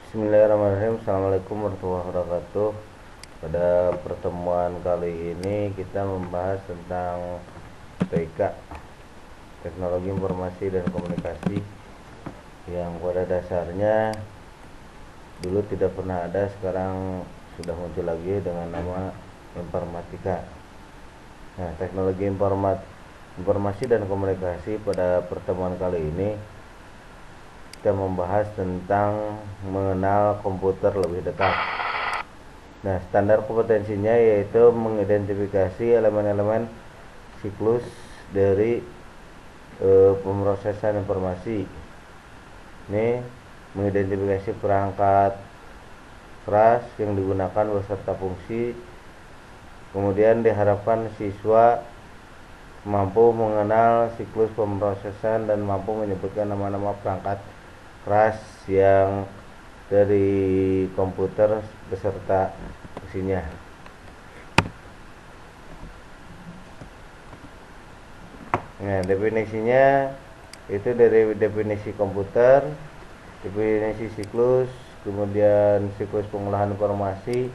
Bismillahirrahmanirrahim. Assalamualaikum warahmatullahi wabarakatuh. Pada pertemuan kali ini kita membahas tentang TIK, Teknologi Informasi dan Komunikasi, yang pada dasarnya dulu tidak pernah ada, sekarang sudah muncul lagi dengan nama Informatika. Nah, teknologi informasi dan komunikasi pada pertemuan kali ini kita membahas tentang mengenal komputer lebih dekat. Nah, standar kompetensinya yaitu mengidentifikasi elemen-elemen siklus dari pemrosesan informasi. Ini mengidentifikasi perangkat keras yang digunakan beserta fungsi. Kemudian diharapkan siswa mampu mengenal siklus pemrosesan dan mampu menyebutkan nama-nama perangkat keras yang dari komputer beserta fungsinya. Nah, definisinya itu dari definisi komputer, definisi siklus, kemudian siklus pengolahan informasi,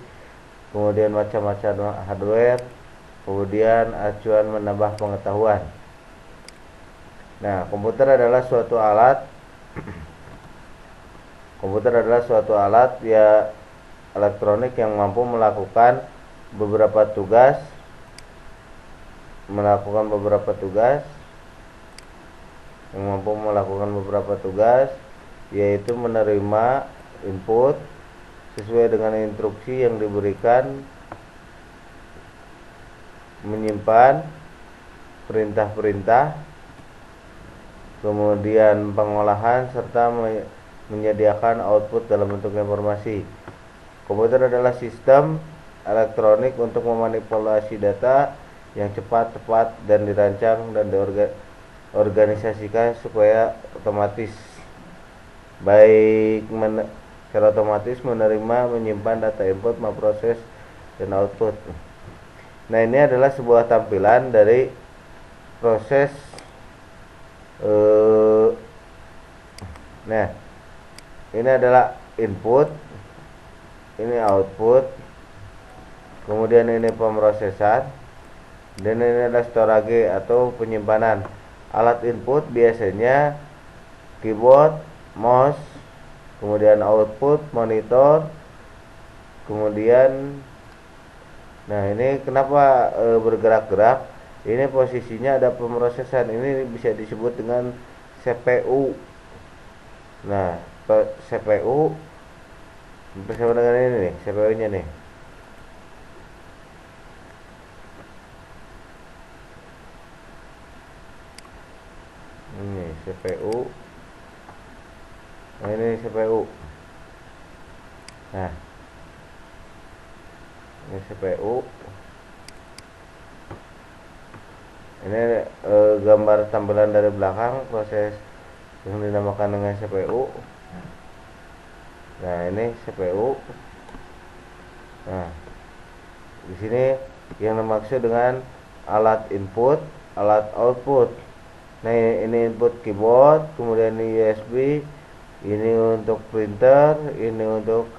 kemudian macam-macam hardware, kemudian acuan menambah pengetahuan. Nah, komputer adalah suatu alat ya elektronik yang mampu melakukan beberapa tugas yaitu menerima input sesuai dengan instruksi yang diberikan, menyimpan perintah-perintah, kemudian pengolahan, serta menyediakan output dalam bentuk informasi. Komputer adalah sistem elektronik untuk memanipulasi data yang cepat dan dirancang dan diorganisasikan supaya otomatis, secara otomatis menerima, menyimpan data input, memproses, dan output. Nah, ini adalah sebuah tampilan dari proses nah, ini adalah input, ini output, kemudian ini pemrosesan, dan ini adalah storage atau penyimpanan. Alat input biasanya keyboard, mouse, kemudian output, monitor, kemudian ini kenapa bergerak-gerak? Ini posisinya ada pemrosesan, ini bisa disebut dengan CPU. Nah, CPU bersama dengan ini nih, CPU-nya nih. Ini CPU. Nah, ini CPU. Nah, ini CPU. Ini gambar tampilan dari belakang proses yang dinamakan dengan CPU. Nah, ini CPU. Nah, di sini yang dimaksud dengan alat input, alat output. Nah, ini input keyboard, kemudian ini USB, ini untuk printer, ini untuk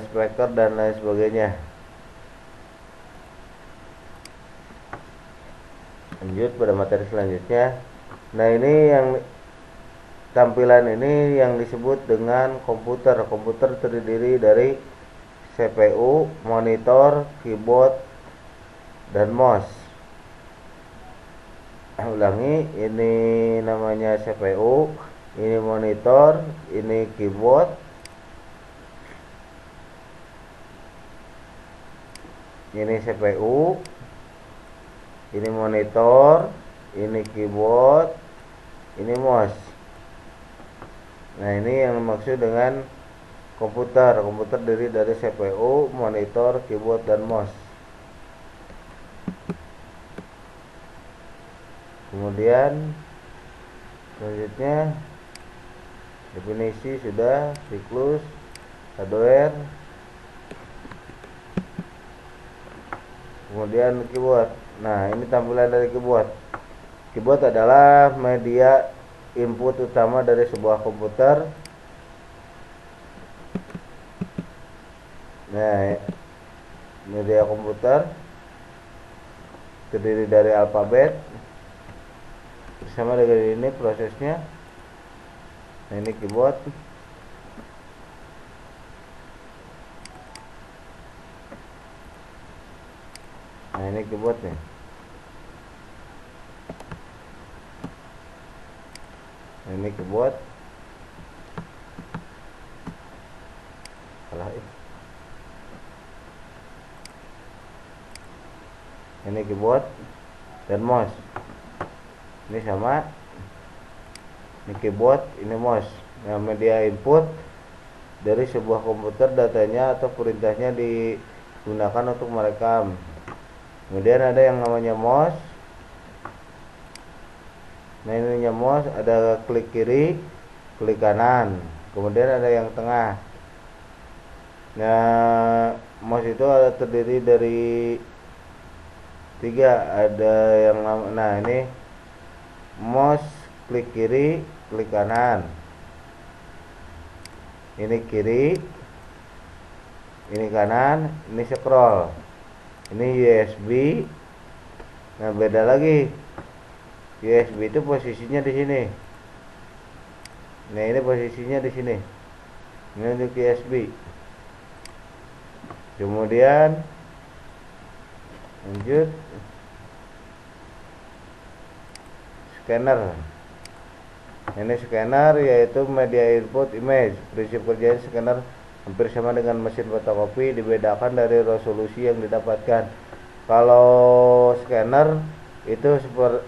speaker dan lain sebagainya. Lanjut pada materi selanjutnya. Nah, ini yang tampilan ini yang disebut dengan komputer. Komputer terdiri dari CPU, monitor, keyboard, dan mouse. Ulangi, ini namanya CPU, ini monitor, ini keyboard, ini CPU, ini monitor, ini keyboard, ini mouse. Nah, ini yang dimaksud dengan komputer. Komputer terdiri dari CPU, monitor, keyboard, dan mouse. Kemudian selanjutnya definisi sudah, siklus, hardware, kemudian keyboard. Nah, ini tampilan dari keyboard. Keyboard adalah media input utama dari sebuah komputer Nah, media komputer terdiri dari alfabet bersama dengan ini prosesnya. Nah, ini keyboard. Nah, ini keyboard nih. Nah, ini keyboard. Salah. Ini keyboard dan mouse. Ini sama. Ini keyboard, ini mouse. Nah, media input dari sebuah komputer, datanya atau perintahnya digunakan untuk merekam. Kemudian ada yang namanya mouse. Nah, ininya mouse, ada klik kiri, klik kanan, kemudian ada yang tengah. Nah, mouse itu ada terdiri dari 3. Ada yang nah, ini mouse klik kiri, klik kanan. Ini kiri, ini kanan, ini scroll. Ini USB. Nah, beda lagi. USB itu posisinya di sini. Nah, ini posisinya di sini. Ini untuk USB. Kemudian lanjut scanner. Ini scanner yaitu media input image. Prinsip kerjanya scanner hampir sama dengan mesin fotokopi, dibedakan dari resolusi yang didapatkan. Kalau scanner itu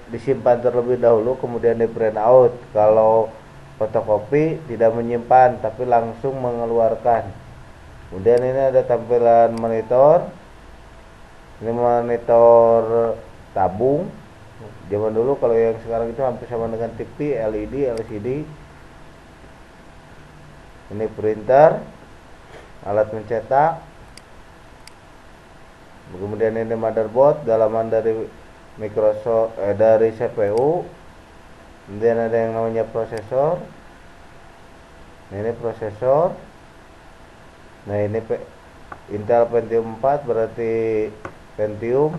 disimpan terlebih dahulu kemudian di print out. Kalau fotokopi tidak menyimpan tapi langsung mengeluarkan. Kemudian ini ada tampilan monitor. Ini monitor tabung. Zaman dulu, kalau yang sekarang itu hampir sama dengan TV, LED, LCD. Ini printer, alat mencetak. Kemudian ini motherboard, dalaman dari Microsoft dari CPU. Kemudian ada yang namanya prosesor. Nah, ini prosesor. Nah, ini Intel Pentium 4 berarti Pentium.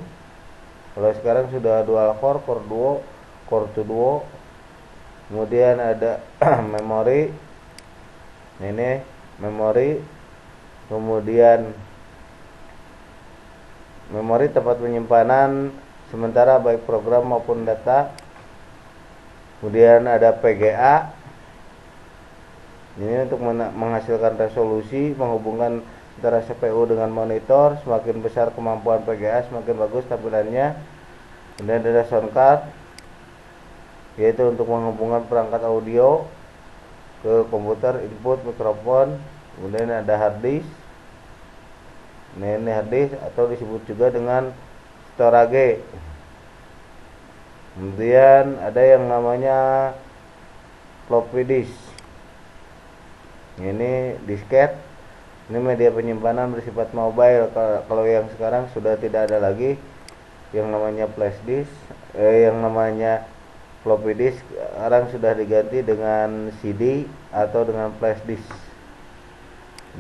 Kalau sekarang sudah dual core, core duo, core to duo. Kemudian ada memori. Nah, ini memori. Kemudian memori tempat penyimpanan sementara baik program maupun data. Kemudian ada PGA. Ini untuk menghasilkan resolusi, menghubungkan antara CPU dengan monitor. Semakin besar kemampuan PGA, semakin bagus tampilannya. Kemudian ada sound card, yaitu untuk menghubungkan perangkat audio ke komputer, input, mikrofon. Kemudian ada hard disk. Nah, ini hard disk atau disebut juga dengan storage. Kemudian ada yang namanya floppy disk. Ini disket. Ini media penyimpanan bersifat mobile. Kalau yang sekarang sudah tidak ada lagi yang namanya flash disk, yang namanya floppy disk. Sekarang sudah diganti dengan CD atau dengan flash disk.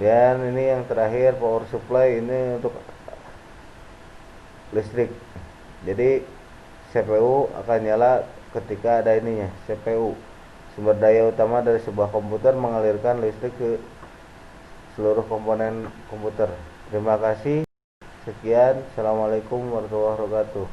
Dan ini yang terakhir power supply, ini untuk listrik. Jadi CPU akan nyala ketika ada ininya. CPU, sumber daya utama dari sebuah komputer, mengalirkan listrik ke seluruh komponen komputer. Terima kasih. Sekian. Assalamualaikum warahmatullahi wabarakatuh.